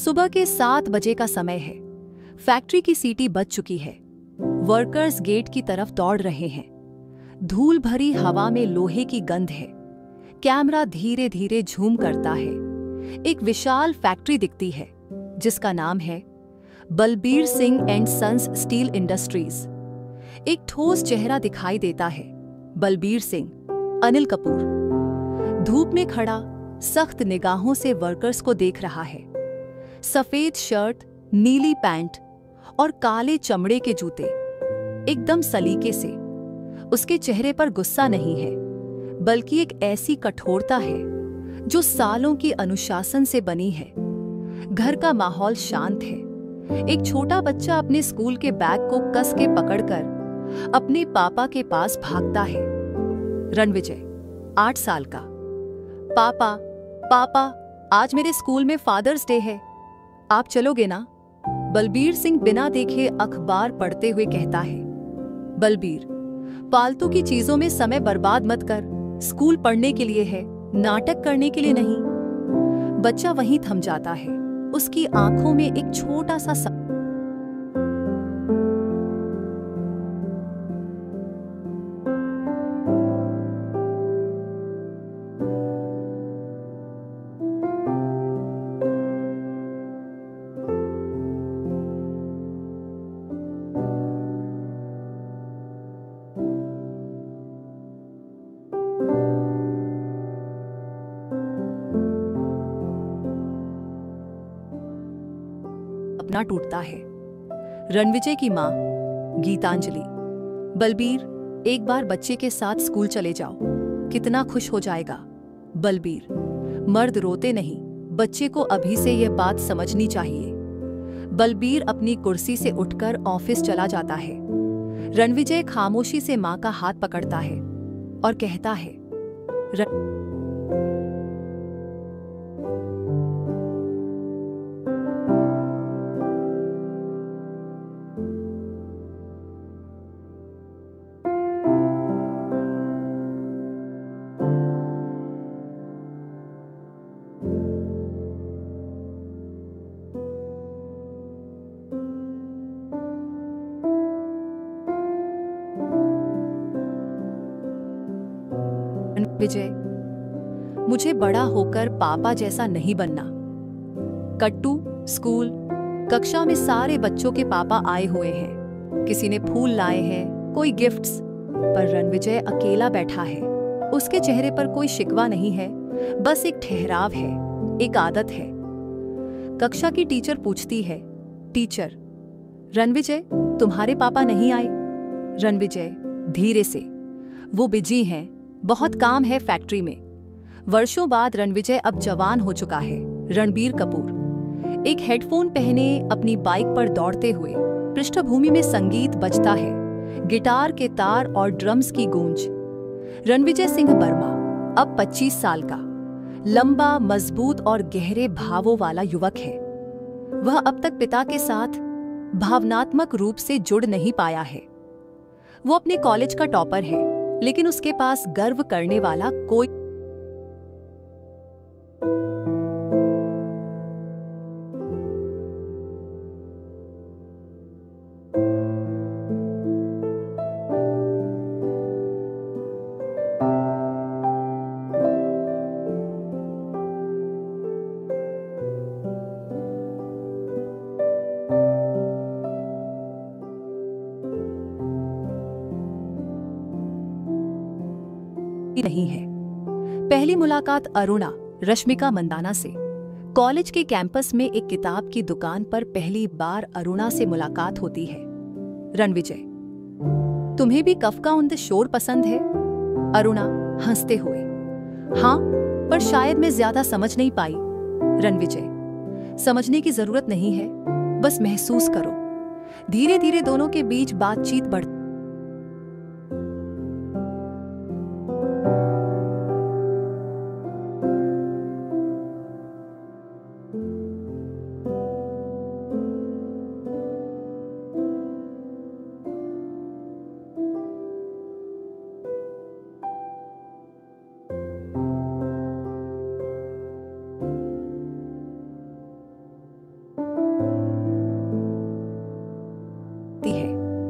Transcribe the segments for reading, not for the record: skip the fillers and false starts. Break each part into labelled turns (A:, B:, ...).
A: सुबह के 7 बजे का समय है। फैक्ट्री की सीटी बज चुकी है। वर्कर्स गेट की तरफ दौड़ रहे हैं। धूल भरी हवा में लोहे की गंध है। कैमरा धीरे धीरे झूम करता है। एक विशाल फैक्ट्री दिखती है जिसका नाम है Balbir Singh and sons steel industries. एक ठोस चेहरा दिखाई देता है, बलबीर सिंह, अनिल कपूर। धूप में खड़ा सख्त निगाहों से वर्कर्स को देख रहा है। सफेद शर्ट, नीली पैंट और काले चमड़े के जूते, एकदम सलीके से। उसके चेहरे पर गुस्सा नहीं है, बल्कि एक ऐसी कठोरता है जो सालों की अनुशासन से बनी है। घर का माहौल शांत है। एक छोटा बच्चा अपने स्कूल के बैग को कस के पकड़कर अपने पापा के पास भागता है। रणविजय, 8 साल का। पापा, पापा, आज मेरे स्कूल में फादर्स डे है, आप चलोगे ना? बलबीर सिंह बिना देखे अखबार पढ़ते हुए कहता है। बलबीर, फालतू की चीजों में समय बर्बाद मत कर। स्कूल पढ़ने के लिए है, नाटक करने के लिए नहीं। बच्चा वहीं थम जाता है। उसकी आंखों में एक छोटा सा सपना टूटता है। रणविजय की मां गीतांजलि, बलबीर, एक बार बच्चे के साथ स्कूल चले जाओ, कितना खुश हो जाएगा। बलबीर, मर्द रोते नहीं, बच्चे को अभी से यह बात समझनी चाहिए। बलबीर अपनी कुर्सी से उठकर ऑफिस चला जाता है। रणविजय खामोशी से मां का हाथ पकड़ता है और कहता है, विजय, मुझे बड़ा होकर पापा जैसा नहीं बनना। कट्टू, स्कूल, कक्षा में सारे बच्चों के पापा आए हुए हैं। किसी ने फूल लाए हैं, कोई गिफ्ट्स, पर रणविजय अकेला बैठा है। उसके चेहरे पर कोई शिकवा नहीं है, बस एक ठहराव है, एक आदत है। कक्षा की टीचर पूछती है, टीचर, रणविजय, तुम्हारे पापा नहीं आए? रणविजय धीरे से, वो बिजी हैं, बहुत काम है फैक्ट्री में। वर्षों बाद रणविजय अब जवान हो चुका है। रणबीर कपूर, एक हेडफोन पहने अपनी बाइक पर दौड़ते हुए, पृष्ठभूमि में संगीत बजता है, गिटार के तार और ड्रम्स की गूंज। रणविजय सिंह वर्मा, अब 25 साल का, लंबा, मजबूत और गहरे भावों वाला युवक है। वह अब तक पिता के साथ भावनात्मक रूप से जुड़ नहीं पाया है। वो अपने कॉलेज का टॉपर है, लेकिन उसके पास गर्व करने वाला कोई नहीं है। पहली मुलाकात अरुणा रश्मिका मंदाना से। कॉलेज के कैंपस में एक किताब की दुकान पर पहली बार अरुणा से मुलाकात होती है। रणविजय, तुम्हें भी कफका ऑन द शोर पसंद है? अरुणा हंसते हुए, हाँ, पर शायद मैं ज्यादा समझ नहीं पाई। रणविजय, समझने की जरूरत नहीं है, बस महसूस करो। धीरे धीरे दोनों के बीच बातचीत बढ़ती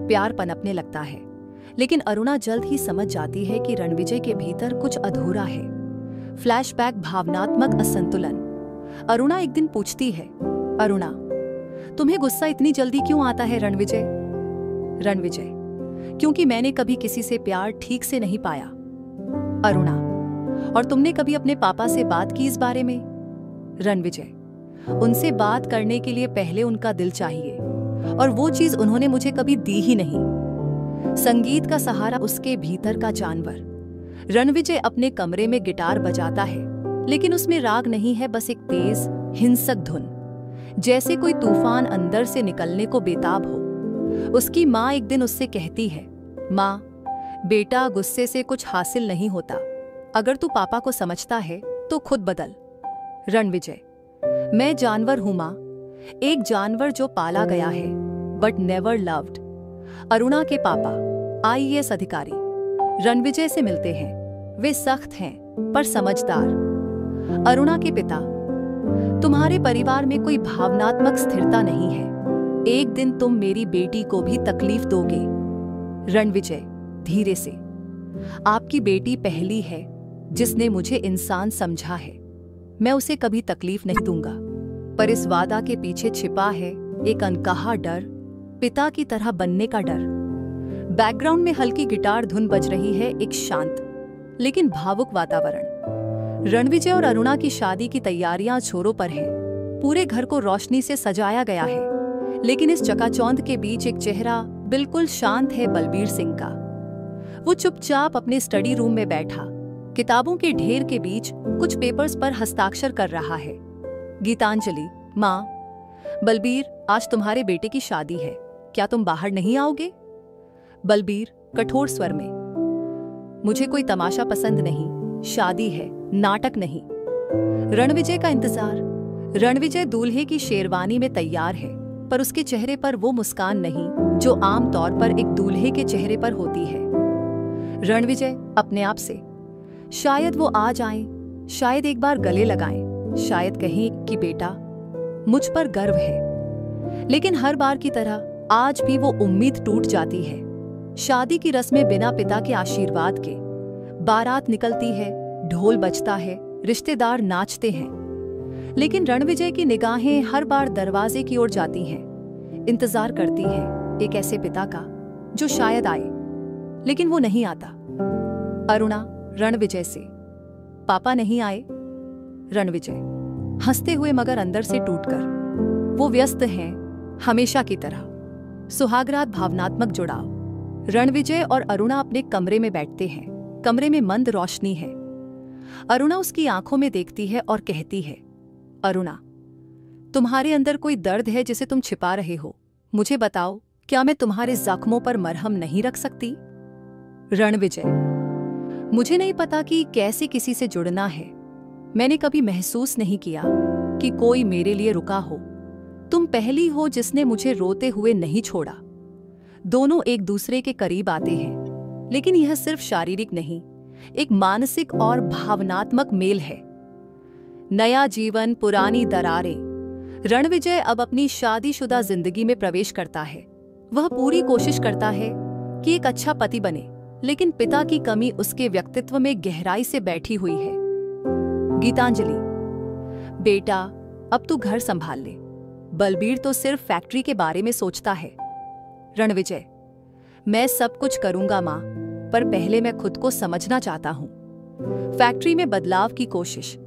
A: प्यार पनपने लगता है। लेकिन अरुणा जल्द ही समझ जाती है कि रणविजय के भीतर कुछ अधूरा है। फ्लैशबैक, भावनात्मक असंतुलन। अरुणा एक दिन पूछती है, अरुणा, तुम्हें गुस्सा इतनी जल्दी क्यों आता है रणविजय? रणविजय, क्योंकि मैंने कभी किसी से प्यार ठीक से नहीं पाया। अरुणा, और तुमने कभी अपने पापा से बात की इस बारे में? रणविजय, उनसे बात करने के लिए पहले उनका दिल चाहिए, और वो चीज उन्होंने मुझे कभी दी ही नहीं। संगीत का सहारा, उसके भीतर का जानवर। रणविजय अपने कमरे में गिटार बजाता है, लेकिन उसमें राग नहीं है, बस एक तेज हिंसक धुन, जैसे कोई तूफान अंदर से निकलने को बेताब हो। उसकी माँ एक दिन उससे कहती है, माँ, बेटा, गुस्से से कुछ हासिल नहीं होता। अगर तू पापा को समझता है तो खुद बदल। रणविजय, मैं जानवर हूं माँ, एक जानवर जो पाला गया है बट नेवर लव्ड। अरुणा के पापा IAS अधिकारी रणविजय से मिलते हैं। वे सख्त हैं पर समझदार। अरुणा के पिता, तुम्हारे परिवार में कोई भावनात्मक स्थिरता नहीं है, एक दिन तुम मेरी बेटी को भी तकलीफ दोगे। रणविजय धीरे से, आपकी बेटी पहली है जिसने मुझे इंसान समझा है, मैं उसे कभी तकलीफ नहीं दूंगा। पर इस वादा के पीछे छिपा है एक अनकहा डर, पिता की तरह बनने का डर। बैकग्राउंड में हल्की गिटार धुन बज रही है, एक शांत लेकिन भावुक वातावरण। रणविजय और अरुणा की शादी की तैयारियां छोरों पर हैं। पूरे घर को रोशनी से सजाया गया है, लेकिन इस चकाचौंध के बीच एक चेहरा बिल्कुल शांत है, बलबीर सिंह का। वो चुपचाप अपने स्टडी रूम में बैठा, किताबों के ढेर के बीच कुछ पेपर्स पर हस्ताक्षर कर रहा है। गीतांजलि, माँ, बलबीर, आज तुम्हारे बेटे की शादी है, क्या तुम बाहर नहीं आओगे? बलबीर कठोर स्वर में, मुझे कोई तमाशा पसंद नहीं, शादी है, नाटक नहीं। रणविजय का इंतजार। रणविजय दूल्हे की शेरवानी में तैयार है, पर उसके चेहरे पर वो मुस्कान नहीं जो आम तौर पर एक दूल्हे के चेहरे पर होती है। रणविजय अपने आप से, शायद वो आ जाएं, शायद एक बार गले लगाएं, शायद कहें कि बेटा, मुझ पर गर्व है। लेकिन हर बार की तरह आज भी वो उम्मीद टूट जाती है। शादी की रस्में बिना पिता के आशीर्वाद के। बारात निकलती है, ढोल बजता है, रिश्तेदार नाचते हैं, लेकिन रणविजय की निगाहें हर बार दरवाजे की ओर जाती हैं, इंतजार करती है एक ऐसे पिता का जो शायद आए, लेकिन वो नहीं आता। अरुणा रणविजय से, पापा नहीं आए? रणविजय हंसते हुए मगर अंदर से टूटकर, वो व्यस्त हैं हमेशा की तरह। सुहागरात, भावनात्मक जुड़ाव। रणविजय और अरुणा अपने कमरे में बैठते हैं। कमरे में मंद रोशनी है। अरुणा उसकी आंखों में देखती है और कहती है, अरुणा, तुम्हारे अंदर कोई दर्द है जिसे तुम छिपा रहे हो, मुझे बताओ, क्या मैं तुम्हारे जख्मों पर मरहम नहीं रख सकती? रणविजय, मुझे नहीं पता कि कैसे किसी से जुड़ना है, मैंने कभी महसूस नहीं किया कि कोई मेरे लिए रुका हो। तुम पहली हो जिसने मुझे रोते हुए नहीं छोड़ा। दोनों एक दूसरे के करीब आते हैं, लेकिन यह सिर्फ शारीरिक नहीं, एक मानसिक और भावनात्मक मेल है। नया जीवन, पुरानी दरारें। रणविजय अब अपनी शादीशुदा जिंदगी में प्रवेश करता है। वह पूरी कोशिश करता है कि एक अच्छा पति बने, लेकिन पिता की कमी उसके व्यक्तित्व में गहराई से बैठी हुई है। गीतांजलि, बेटा, अब तू घर संभाल ले। बलबीर तो सिर्फ फैक्ट्री के बारे में सोचता है। रणविजय, मैं सब कुछ करूंगा माँ, पर पहले मैं खुद को समझना चाहता हूँ। फैक्ट्री में बदलाव की कोशिश।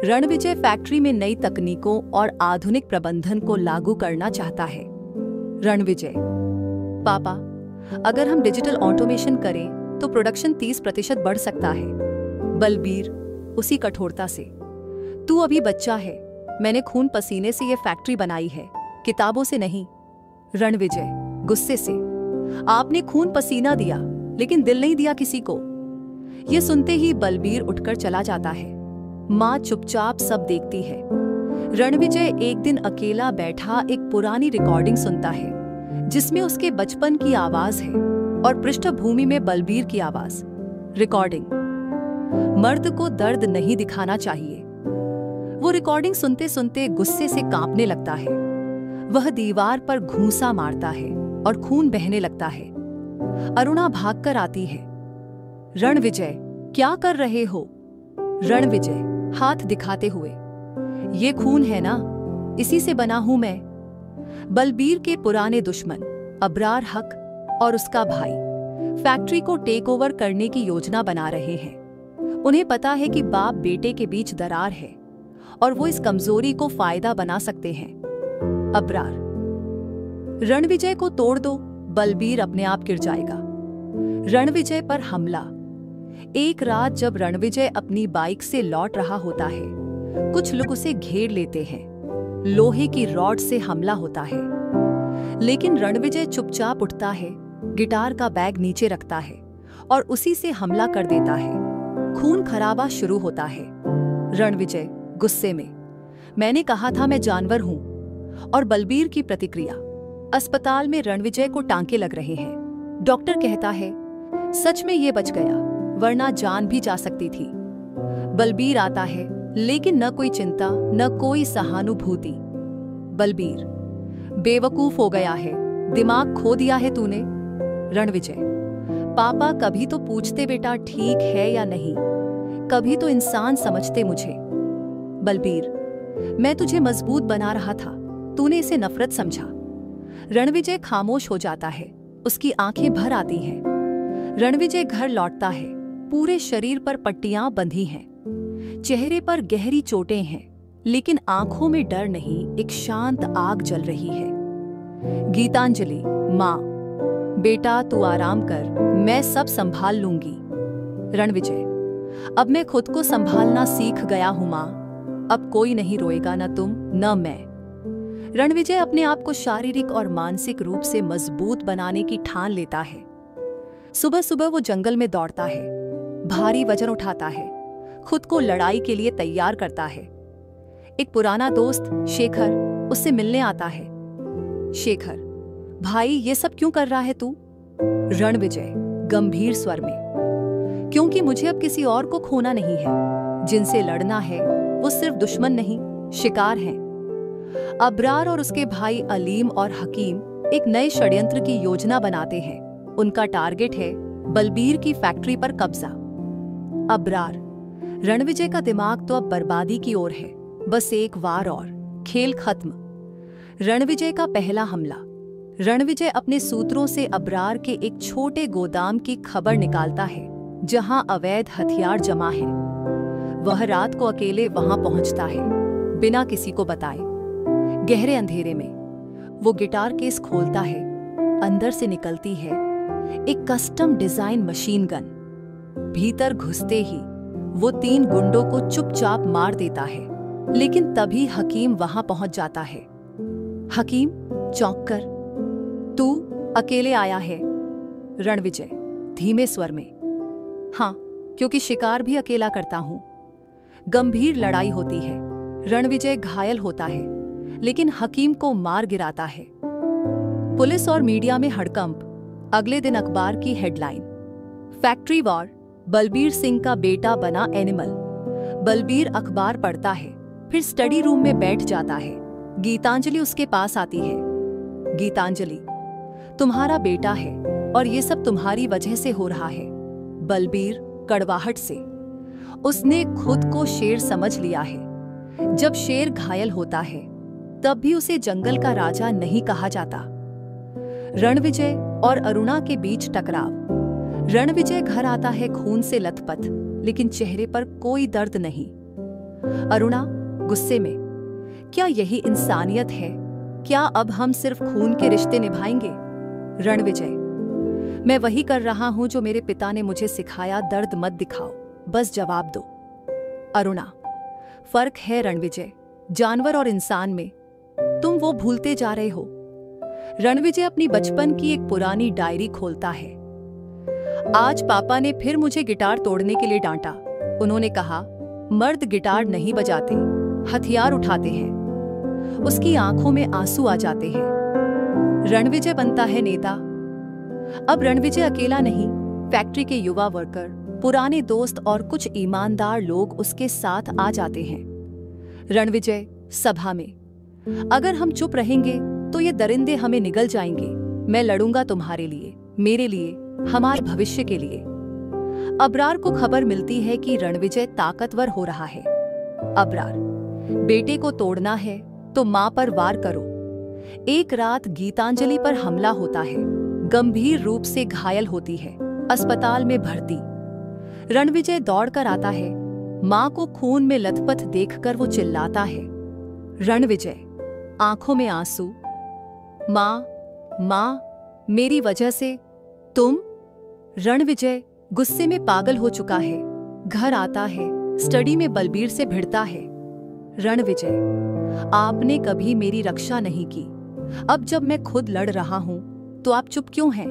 A: रणविजय फैक्ट्री में नई तकनीकों और आधुनिक प्रबंधन को लागू करना चाहता है। रणविजय, पापा, अगर हम डिजिटल ऑटोमेशन करें तो प्रोडक्शन 30% बढ़ सकता है। बलबीर उसी कठोरता से, तू अभी बच्चा है, मैंने खून पसीने से ये फैक्ट्री बनाई है, किताबों से नहीं। रणविजय गुस्से से, आपने खून पसीना दिया लेकिन दिल नहीं दिया किसी को। यह सुनते ही बलबीर उठकर चला जाता है। माँ चुपचाप सब देखती है। रणविजय एक दिन अकेला बैठा एक पुरानी रिकॉर्डिंग सुनता है, जिसमें उसके बचपन की आवाज है और पृष्ठभूमि में बलबीर की आवाज। रिकॉर्डिंग, मर्द को दर्द नहीं दिखाना चाहिए। वो रिकॉर्डिंग सुनते सुनते गुस्से से कांपने लगता है। वह दीवार पर घूंसा मारता है। और खून बहने लगता है। अरुणा भागकर आती है। रणविजय, क्या कर रहे हो? रणविजय हाथ दिखाते हुए, ये खून है ना, इसी से बना हूं मैं। बलबीर के पुराने दुश्मन अबरार हक और उसका भाई फैक्ट्री को टेक ओवर करने की योजना बना रहे हैं। उन्हें पता है कि बाप बेटे के बीच दरार है और वो इस कमजोरी को फायदा बना सकते हैं। अबरार, रणविजय को तोड़ दो, बलबीर अपने आप गिर जाएगा। रणविजय पर हमला। एक रात जब रणविजय अपनी बाइक से लौट रहा होता है, कुछ लोग उसे घेर लेते हैं। लोहे की रॉड से हमला होता है, लेकिन रणविजय चुपचाप उठता है, गिटार का बैग नीचे रखता है और उसी से हमला कर देता है। खून खराबा शुरू होता है। रणविजय गुस्से में, मैंने कहा था मैं जानवर हूं। और बलबीर की प्रतिक्रिया। अस्पताल में रणविजय को टांके लग रहे हैं। डॉक्टर कहता है, सच में ये बच गया, वरना जान भी जा सकती थी। बलबीर आता है, लेकिन न कोई चिंता, न कोई सहानुभूति। बलबीर, बेवकूफ हो गया है, दिमाग खो दिया है तूने। रणविजय, पापा कभी तो पूछते बेटा ठीक है या नहीं, कभी तो इंसान समझते मुझे। बलबीर, मैं तुझे मजबूत बना रहा था, तूने इसे नफरत समझा। रणविजय खामोश हो जाता है, उसकी आंखें भर आती हैं। रणविजय घर लौटता है, पूरे शरीर पर पट्टियां बंधी हैं, चेहरे पर गहरी चोटें हैं, लेकिन आंखों में डर नहीं, एक शांत आग जल रही है। गीतांजलि, माँ, बेटा तू आराम कर, मैं सब संभाल लूंगी। रणविजय, अब मैं खुद को संभालना सीख गया हूं माँ, अब कोई नहीं रोएगा, न तुम न मैं। रणविजय अपने आप को शारीरिक और मानसिक रूप से मजबूत बनाने की ठान लेता है। सुबह सुबह वो जंगल में दौड़ता है, भारी वजन उठाता है, खुद को लड़ाई के लिए तैयार करता है। एक पुराना दोस्त शेखर उससे मिलने आता है। शेखर, भाई ये सब क्यों कर रहा है तू? रणविजय गंभीर स्वर में, क्योंकि मुझे अब किसी और को खोना नहीं है, जिनसे लड़ना है वो सिर्फ दुश्मन नहीं, शिकार हैं। अबरार और उसके भाई अलीम और हकीम एक नए षड्यंत्र की योजना बनाते हैं। उनका टारगेट है बलबीर की फैक्ट्री पर कब्जा। अबरार, रणविजय का दिमाग तो अब बर्बादी की ओर है, बस एक वार और खेल खत्म। रणविजय का पहला हमला। रणविजय अपने सूत्रों से अबरार के एक छोटे गोदाम की खबर निकालता है, जहां अवैध हथियार जमा है। वह रात को अकेले वहां पहुंचता है, बिना किसी को बताए। गहरे अंधेरे में वो गिटार केस खोलता है, अंदर से निकलती है एक कस्टम डिजाइन मशीन गन। भीतर घुसते ही वो 3 गुंडों को चुपचाप मार देता है, लेकिन तभी हकीम वहां पहुंच जाता है। हकीम चौंक कर, तू अकेले आया है? रणविजय धीमे स्वर में, हाँ, क्योंकि शिकार भी अकेला करता हूं। गंभीर लड़ाई होती है, रणविजय घायल होता है, लेकिन हकीम को मार गिराता है। पुलिस और मीडिया में हड़कंप। अगले दिन अखबार की headline, factory war, Balbir Singh का बेटा बना एनिमल। बलबीर अखबार पढ़ता है, फिर स्टडी रूम में बैठ जाता है। गीतांजलि उसके पास आती है। गीतांजलि, तुम्हारा बेटा है और ये सब तुम्हारी वजह से हो रहा है। बलबीर कड़वाहट से, उसने खुद को शेर समझ लिया है। जब शेर घायल होता है तब भी उसे जंगल का राजा नहीं कहा जाता। रणविजय और अरुणा के बीच टकराव। रणविजय घर आता है खून से लथपथ, लेकिन चेहरे पर कोई दर्द नहीं। अरुणा गुस्से में, क्या यही इंसानियत है? क्या अब हम सिर्फ खून के रिश्ते निभाएंगे? रणविजय, मैं वही कर रहा हूं जो मेरे पिता ने मुझे सिखाया, दर्द मत दिखाओ, बस जवाब दो। अरुणा, फर्क है रणविजय, जानवर और इंसान में, तुम वो भूलते जा रहे हो। रणविजय अपनी बचपन की एक पुरानी डायरी खोलता है। आज पापा ने फिर मुझे गिटार तोड़ने के लिए डांटा। उन्होंने कहा, मर्द गिटार नहीं बजाते, हथियार उठाते हैं। उसकी आंखों में आंसू आ जाते हैं। रणविजय बनता है नेता। अब रणविजय अकेला नहीं, फैक्ट्री के युवा वर्कर, पुराने दोस्त और कुछ ईमानदार लोग उसके साथ आ जाते हैं। रणविजय सभा में, अगर हम चुप रहेंगे तो ये दरिंदे हमें निगल जाएंगे। मैं लड़ूंगा तुम्हारे लिए, मेरे लिए, हमारे भविष्य के लिए। अबरार को खबर मिलती है कि रणविजय ताकतवर हो रहा है। अबरार, बेटे को तोड़ना है तो मां पर वार करो। एक रात गीतांजलि पर हमला होता है, गंभीर रूप से घायल होती है, अस्पताल में भर्ती। रणविजय दौड़कर आता है, मां को खून में लथपथ देखकर वो चिल्लाता है। रणविजय, आंखों में आंसू, मां, मेरी वजह से तुम। रणविजय गुस्से में पागल हो चुका है, घर आता है, स्टडी में बलबीर से भिड़ता है। रणविजय, आपने कभी मेरी रक्षा नहीं की, अब जब मैं खुद लड़ रहा हूं तो आप चुप क्यों हैं?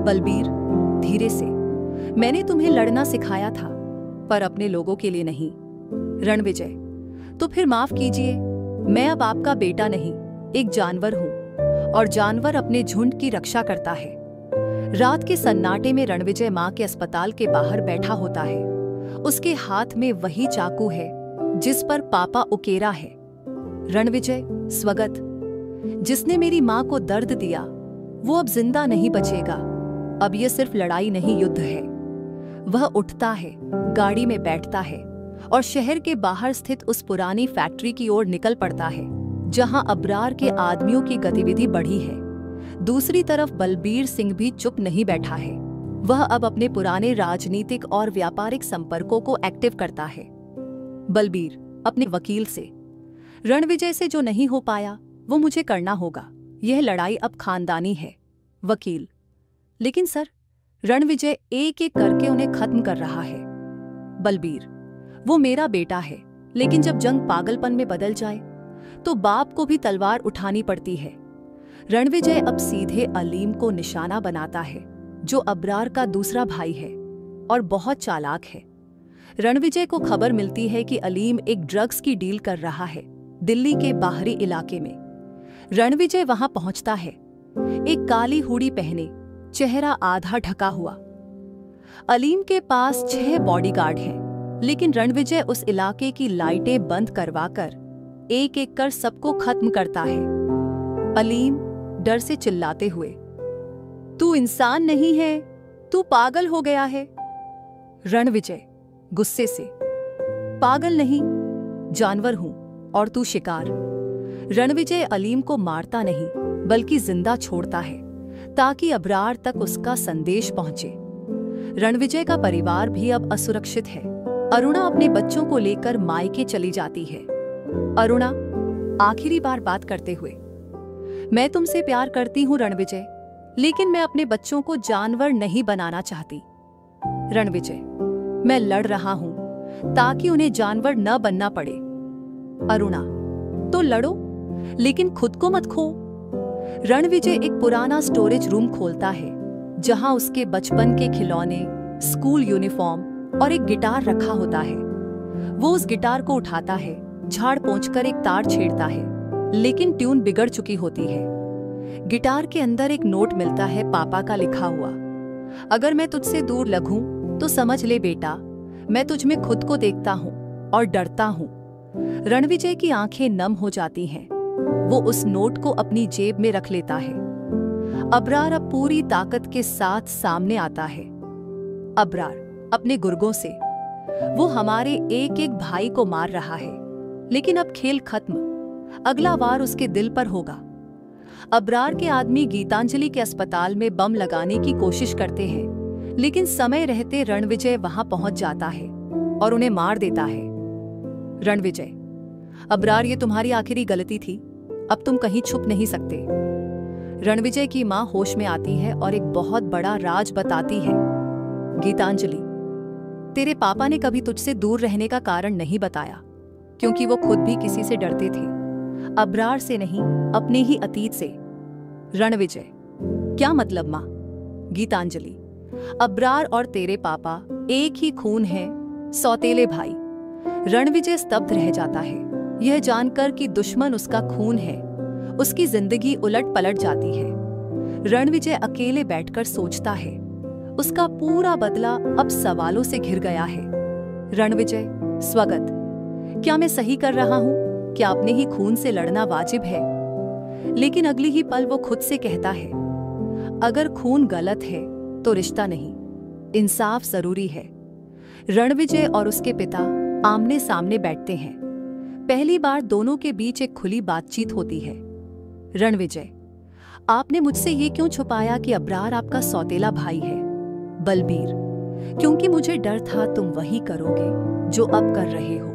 A: बलबीर धीरे से, मैंने तुम्हें लड़ना सिखाया था, पर अपने लोगों के लिए नहीं। रणविजय, तो फिर माफ कीजिए, मैं अब आपका बेटा नहीं, एक जानवर हूं, और जानवर अपने झुंड की रक्षा करता है। रात के सन्नाटे में रणविजय मां के अस्पताल के बाहर बैठा होता है। उसके हाथ में वही चाकू है जिस पर पापा उकेरा है। रणविजय, स्वगत, जिसने मेरी मां को दर्द दिया वो अब जिंदा नहीं बचेगा। अब यह सिर्फ लड़ाई नहीं, युद्ध है। वह उठता है, गाड़ी में बैठता है और शहर के बाहर स्थित उस पुरानी फैक्ट्री की ओर निकल पड़ता है जहां अबरार के आदमियों की गतिविधि बढ़ी है। दूसरी तरफ बलबीर सिंह भी चुप नहीं बैठा है। वह अब अपने पुराने राजनीतिक और व्यापारिक संपर्कों को एक्टिव करता है। बलबीर अपने वकील से, रणविजय से जो नहीं हो पाया वो मुझे करना होगा, यह लड़ाई अब खानदानी है। वकील, लेकिन सर, रणविजय एक एक करके उन्हें खत्म कर रहा है। बलबीर, वो मेरा बेटा है, लेकिन जब जंग पागलपन में बदल जाए तो बाप को भी तलवार उठानी पड़ती है। रणविजय अब सीधे अलीम को निशाना बनाता है, जो अबरार का दूसरा भाई है और बहुत चालाक है। रणविजय को खबर मिलती है कि अलीम एक ड्रग्स की डील कर रहा है दिल्ली के बाहरी इलाके में। रणविजय वहां पहुंचता है, एक काली हुडी पहने, चेहरा आधा ढका हुआ। अलीम के पास 6 बॉडीगार्ड हैं, लेकिन रणविजय उस इलाके की लाइटें बंद करवाकर एक एक कर सबको खत्म करता है। अलीम डर से चिल्लाते हुए, तू इंसान नहीं है, तू पागल हो गया है। रणविजय गुस्से से, पागल नहीं, जानवर हूं और तू शिकार। रणविजय अलीम को मारता नहीं बल्कि जिंदा छोड़ता है ताकि अबरार तक उसका संदेश पहुंचे। रणविजय का परिवार भी अब असुरक्षित है। अरुणा अपने बच्चों को लेकर मायके चली जाती है। अरुणा आखिरी बार बात करते हुए, मैं तुमसे प्यार करती हूं रणविजय, लेकिन मैं अपने बच्चों को जानवर नहीं बनाना चाहती। रणविजय, मैं लड़ रहा हूं ताकि उन्हें जानवर न बनना पड़े। अरुणा, तो लड़ो, लेकिन खुद को मत खो। रणविजय एक पुराना स्टोरेज रूम खोलता है जहां उसके बचपन के खिलौने, स्कूल यूनिफॉर्म और एक गिटार रखा होता है। वो उस गिटार को उठाता है, झाड़ पोंछकर एक तार छेड़ता है, लेकिन ट्यून बिगड़ चुकी होती है। गिटार के अंदर एक नोट मिलता है, पापा का लिखा हुआ। अगर मैं तुझसे दूर लगूं तो समझ ले बेटा, मैं तुझ में खुद को देखता हूं और डरता हूं। रणविजय की आंखें नम हो जाती हैं। वो उस नोट को अपनी जेब में रख लेता है। अबरार अब पूरी ताकत के साथ सामने आता है। अबरार अपने गुर्गों से, वो हमारे एक एक भाई को मार रहा है, लेकिन अब खेल खत्म, अगला वार उसके दिल पर होगा। अबरार के आदमी गीतांजलि के अस्पताल में बम लगाने की कोशिश करते हैं, लेकिन समय रहते रणविजय वहां पहुंच जाता है और उन्हें मार देता है। रणविजय, अबरार, ये तुम्हारी आखिरी गलती थी, अब तुम कहीं छुप नहीं सकते। रणविजय की मां होश में आती है और एक बहुत बड़ा राज बताती है। गीतांजलि, तेरे पापा ने कभी तुझसे दूर रहने का कारण नहीं बताया, क्योंकि वो खुद भी किसी से डरते थे, अबरार से नहीं, अपने ही अतीत से। रणविजय, क्या मतलब मां? गीतांजलि, अबरार और तेरे पापा एक ही खून है, सौतेले भाई। रणविजय स्तब्ध रह जाता है, यह जानकर कि दुश्मन उसका खून है। उसकी जिंदगी उलट पलट जाती है। रणविजय अकेले बैठकर सोचता है, उसका पूरा बदला अब सवालों से घिर गया है। रणविजय, स्वगत, क्या मैं सही कर रहा हूं? क्या अपने ही खून से लड़ना वाजिब है? लेकिन अगली ही पल वो खुद से कहता है, अगर खून गलत है तो रिश्ता नहीं, इंसाफ जरूरी है। रणविजय और उसके पिता आमने सामने बैठते हैं। पहली बार दोनों के बीच एक खुली बातचीत होती है। रणविजय, आपने मुझसे ये क्यों छुपाया कि अब्रार आपका सौतेला भाई है? बलबीर, क्योंकि मुझे डर था तुम वही करोगे जो अब कर रहे हो,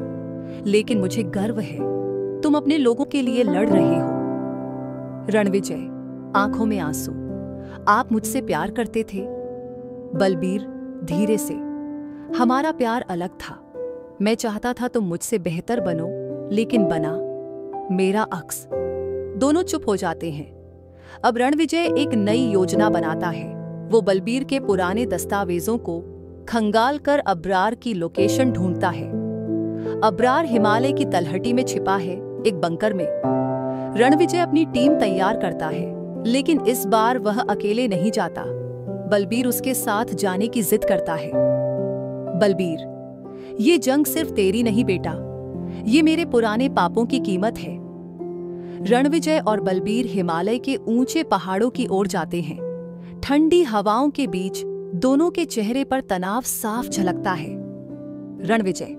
A: लेकिन मुझे गर्व है तुम अपने लोगों के लिए लड़ रहे हो। रणविजय, आंखों में आंसू, आप मुझसे प्यार करते थे? बलबीर धीरे से, हमारा प्यार अलग था। मैं चाहता था तुम मुझसे बेहतर बनो, लेकिन बना मेरा अक्स। दोनों चुप हो जाते हैं। अब रणविजय एक नई योजना बनाता है। वो बलबीर के पुराने दस्तावेजों को खंगाल कर अब्रार की लोकेशन ढूंढता है। अब्रार हिमालय की तलहटी में छिपा है, एक बंकर में। रणविजय अपनी टीम तैयार करता है, लेकिन इस बार वह अकेले नहीं जाता। बलबीर उसके साथ जाने की जिद करता है। बलबीर, ये जंग सिर्फ तेरी नहीं बेटा, ये मेरे पुराने पापों की कीमत है। रणविजय और बलबीर हिमालय के ऊंचे पहाड़ों की ओर जाते हैं। ठंडी हवाओं के बीच दोनों के चेहरे पर तनाव साफ झलकता है। रणविजय,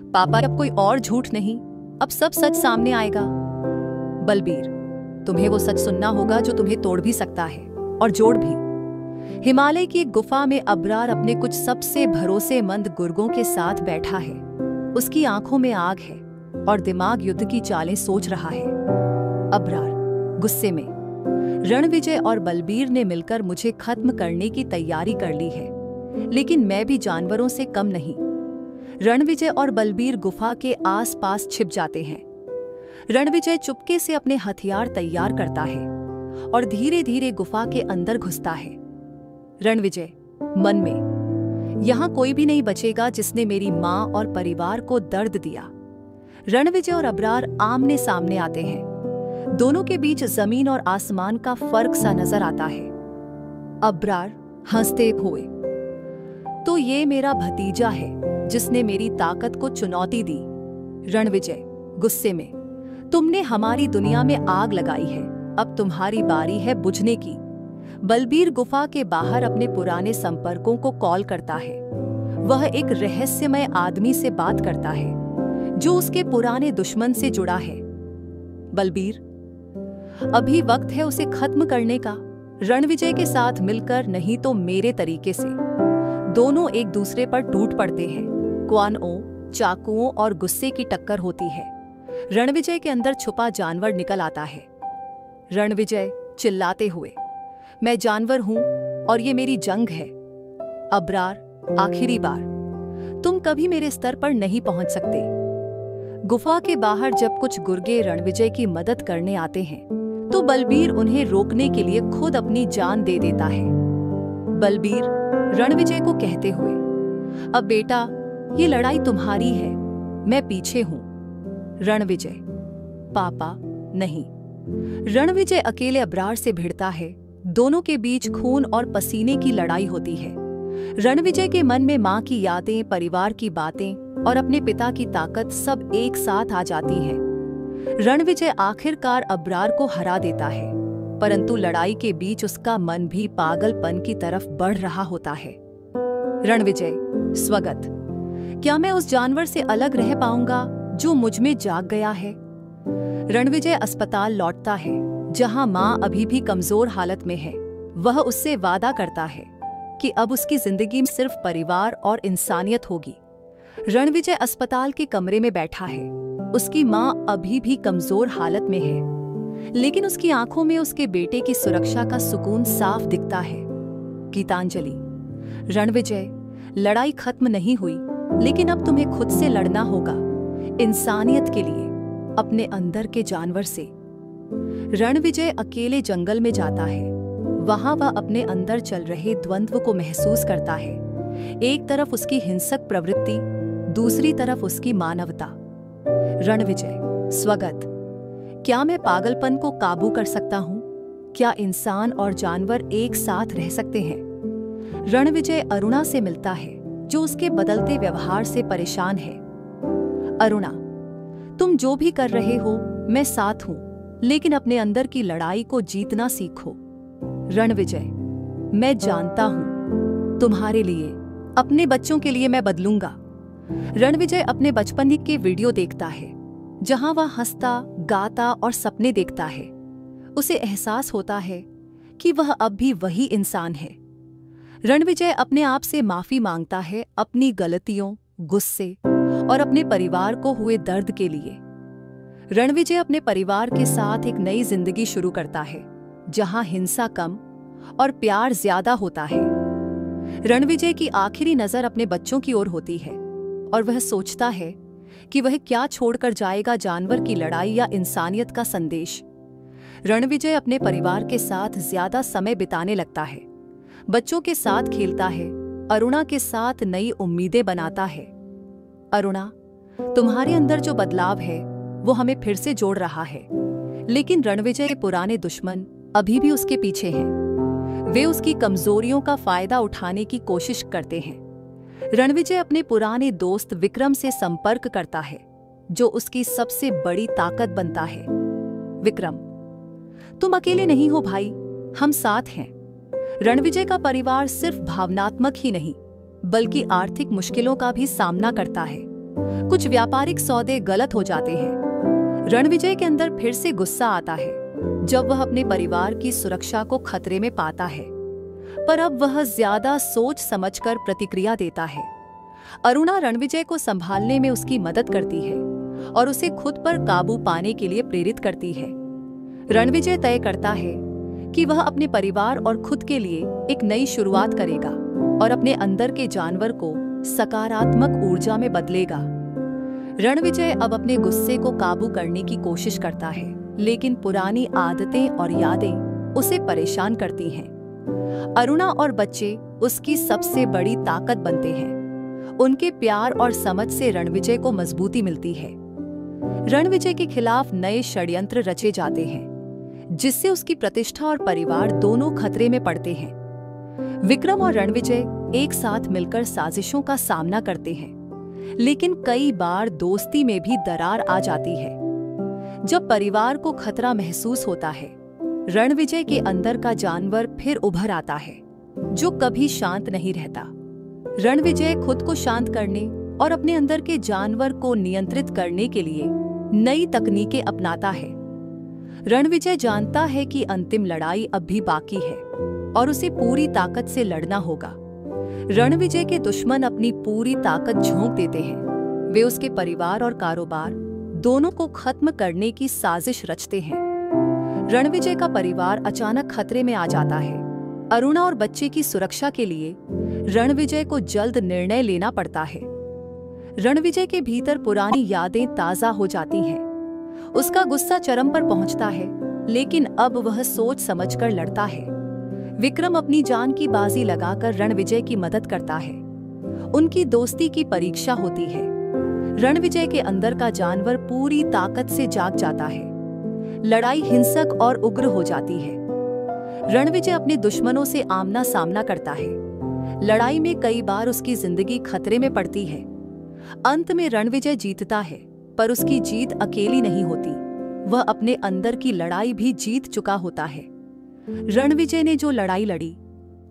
A: पापा, अब कोई और झूठ नहीं, अब सब सच सामने आएगा। बलबीर, तुम्हें वो सच सुनना होगा जो तुम्हें तोड़ भी सकता है और जोड़ भी। हिमालय की एक गुफा में अब्रार अपने कुछ सबसे भरोसेमंद गुर्गों के साथ बैठा है। उसकी आंखों में आग है और दिमाग युद्ध की चालें सोच रहा है। अब्रार गुस्से में, रणविजय और बलबीर ने मिलकर मुझे खत्म करने की तैयारी कर ली है, लेकिन मैं भी जानवरों से कम नहीं। रणविजय और बलबीर गुफा के आसपास छिप जाते हैं। रणविजय चुपके से अपने हथियार तैयार करता है और धीरे धीरे गुफा के अंदर घुसता है। रणविजय मन में, यहां कोई भी नहीं बचेगा जिसने मेरी मां और परिवार को दर्द दिया। रणविजय और अब्रार आमने सामने आते हैं। दोनों के बीच जमीन और आसमान का फर्क सा नजर आता है। अब्रार हंसते हुए, तो ये मेरा भतीजा है जिसने मेरी ताकत को चुनौती दी। रणविजय गुस्से में, तुमने हमारी दुनिया में आग लगाई है, अब तुम्हारी बारी है बुझने की। बलबीर गुफा के बाहर अपने पुराने संपर्कों को कॉल करता है। वह एक रहस्यमय आदमी से बात करता है जो उसके पुराने दुश्मन से जुड़ा है। बलबीर, अभी वक्त है उसे खत्म करने का, रणविजय के साथ मिलकर, नहीं तो मेरे तरीके से। दोनों एक दूसरे पर टूट पड़ते हैं। क्वानों, चाकुओं और गुस्से की टक्कर होती है। रणविजय के अंदर छुपा जानवर निकल आता है। रणविजय चिल्लाते हुए, मैं जानवर हूं और ये मेरी जंग है। अब्रार, आखिरी बार, तुम कभी मेरे स्तर पर नहीं पहुंच सकते। गुफा के बाहर जब कुछ गुर्गे रणविजय की मदद करने आते हैं तो बलबीर उन्हें रोकने के लिए खुद अपनी जान दे देता है। बलबीर रणविजय को कहते हुए, अब बेटा, ये लड़ाई तुम्हारी है, मैं पीछे हूं। रणविजय, पापा नहीं। रणविजय अकेले अब्रार से भिड़ता है। दोनों के बीच खून और पसीने की लड़ाई होती है। रणविजय के मन में मां की यादें, परिवार की बातें और अपने पिता की ताकत सब एक साथ आ जाती हैं। रणविजय आखिरकार अब्रार को हरा देता है, परंतु लड़ाई के बीच उसका मन भी पागलपन की तरफ बढ़ रहा होता है। रणविजय, स्वगत। क्या मैं उस जानवर से अलग रह पाऊंगा जो मुझ में जाग गया है? रणविजय अस्पताल लौटता है, जहां मां अभी भी कमजोर हालत में है। वह उससे वादा करता है कि अब उसकी जिंदगी में सिर्फ परिवार और इंसानियत होगी। रणविजय अस्पताल के कमरे में बैठा है। उसकी मां अभी भी कमजोर हालत में है, लेकिन उसकी आंखों में उसके बेटे की सुरक्षा का सुकून साफ दिखता है। गीतांजलि, रणविजय, लड़ाई खत्म नहीं हुई, लेकिन अब तुम्हें खुद से लड़ना होगा, इंसानियत के लिए, अपने अंदर के जानवर से। रणविजय अकेले जंगल में जाता है। वहां वह अपने अंदर चल रहे द्वंद्व को महसूस करता है। एक तरफ उसकी हिंसक प्रवृत्ति, दूसरी तरफ उसकी मानवता। रणविजय, स्वगत। क्या मैं पागलपन को काबू कर सकता हूं? क्या इंसान और जानवर एक साथ रह सकते हैं? रणविजय अरुणा से मिलता है, जो उसके बदलते व्यवहार से परेशान है। अरुणा, तुम जो भी कर रहे हो, मैं साथ हूं, लेकिन अपने अंदर की लड़ाई को जीतना सीखो। रणविजय, मैं जानता हूं तुम्हारे लिए, अपने बच्चों के लिए मैं बदलूंगा। रणविजय अपने बचपन के वीडियो देखता है जहां वह हंसता, गाता और सपने देखता है। उसे एहसास होता है कि वह अब भी वही इंसान है। रणविजय अपने आप से माफी मांगता है अपनी गलतियों, गुस्से और अपने परिवार को हुए दर्द के लिए। रणविजय अपने परिवार के साथ एक नई जिंदगी शुरू करता है जहां हिंसा कम और प्यार ज्यादा होता है। रणविजय की आखिरी नजर अपने बच्चों की ओर होती है और वह सोचता है कि वह क्या छोड़कर जाएगा, जानवर की लड़ाई या इंसानियत का संदेश। रणविजय अपने परिवार के साथ ज्यादा समय बिताने लगता है, बच्चों के साथ खेलता है, अरुणा के साथ नई उम्मीदें बनाता है। अरुणा, तुम्हारे अंदर जो बदलाव है वो हमें फिर से जोड़ रहा है, लेकिन रणविजय के पुराने दुश्मन अभी भी उसके पीछे हैं। वे उसकी कमजोरियों का फायदा उठाने की कोशिश करते हैं। रणविजय अपने पुराने दोस्त विक्रम से संपर्क करता है, जो उसकी सबसे बड़ी ताकत बनता है। विक्रम, तुम अकेले नहीं हो भाई, हम साथ हैं। रणविजय का परिवार सिर्फ भावनात्मक ही नहीं बल्कि आर्थिक मुश्किलों का भी सामना करता है। कुछ व्यापारिक सौदे गलत हो जाते हैं। रणविजय के अंदर फिर से गुस्सा आता है जब वह अपने परिवार की सुरक्षा को खतरे में पाता है, पर अब वह ज्यादा सोच समझकर प्रतिक्रिया देता है। अरुणा रणविजय को संभालने में उसकी मदद करती है और उसे खुद पर काबू पाने के लिए प्रेरित करती है। रणविजय तय करता है कि वह अपने परिवार और खुद के लिए एक नई शुरुआत करेगा और अपने अंदर के जानवर को सकारात्मक ऊर्जा में बदलेगा। रणविजय अब अपने गुस्से को काबू करने की कोशिश करता है, लेकिन पुरानी आदतें और यादें उसे परेशान करती हैं। अरुणा और बच्चे उसकी सबसे बड़ी ताकत बनते हैं। उनके प्यार और समझ से रणविजय को मजबूती मिलती है। रणविजय के खिलाफ नए षड्यंत्र रचे जाते हैं, जिससे उसकी प्रतिष्ठा और परिवार दोनों खतरे में पड़ते हैं। विक्रम और रणविजय एक साथ मिलकर साजिशों का सामना करते हैं, लेकिन कई बार दोस्ती में भी दरार आ जाती है। जब परिवार को खतरा महसूस होता है, रणविजय के अंदर का जानवर फिर उभर आता है, जो कभी शांत नहीं रहता। रणविजय खुद को शांत करने और अपने अंदर के जानवर को नियंत्रित करने के लिए नई तकनीकें अपनाता है। रणविजय जानता है कि अंतिम लड़ाई अब भी बाकी है और उसे पूरी ताकत से लड़ना होगा। रणविजय के दुश्मन अपनी पूरी ताकत झोंक देते हैं। वे उसके परिवार और कारोबार दोनों को खत्म करने की साजिश रचते हैं। रणविजय का परिवार अचानक खतरे में आ जाता है। अरुणा और बच्चे की सुरक्षा के लिए रणविजय को जल्द निर्णय लेना पड़ता है। रणविजय के भीतर पुरानी यादें ताजा हो जाती हैं। उसका गुस्सा चरम पर पहुंचता है, लेकिन अब वह सोच समझकर लड़ता है। विक्रम अपनी जान की बाजी लगाकर रणविजय की मदद करता है। उनकी दोस्ती की परीक्षा होती है। रणविजय के अंदर का जानवर पूरी ताकत से जाग जाता है। लड़ाई हिंसक और उग्र हो जाती है। रणविजय अपने दुश्मनों से आमना सामना करता है। लड़ाई में कई बार उसकी जिंदगी खतरे में पड़ती है। अंत में रणविजय जीतता है, पर उसकी जीत अकेली नहीं होती। वह अपने अंदर की लड़ाई भी जीत चुका होता है। रणविजय ने जो लड़ाई लड़ी,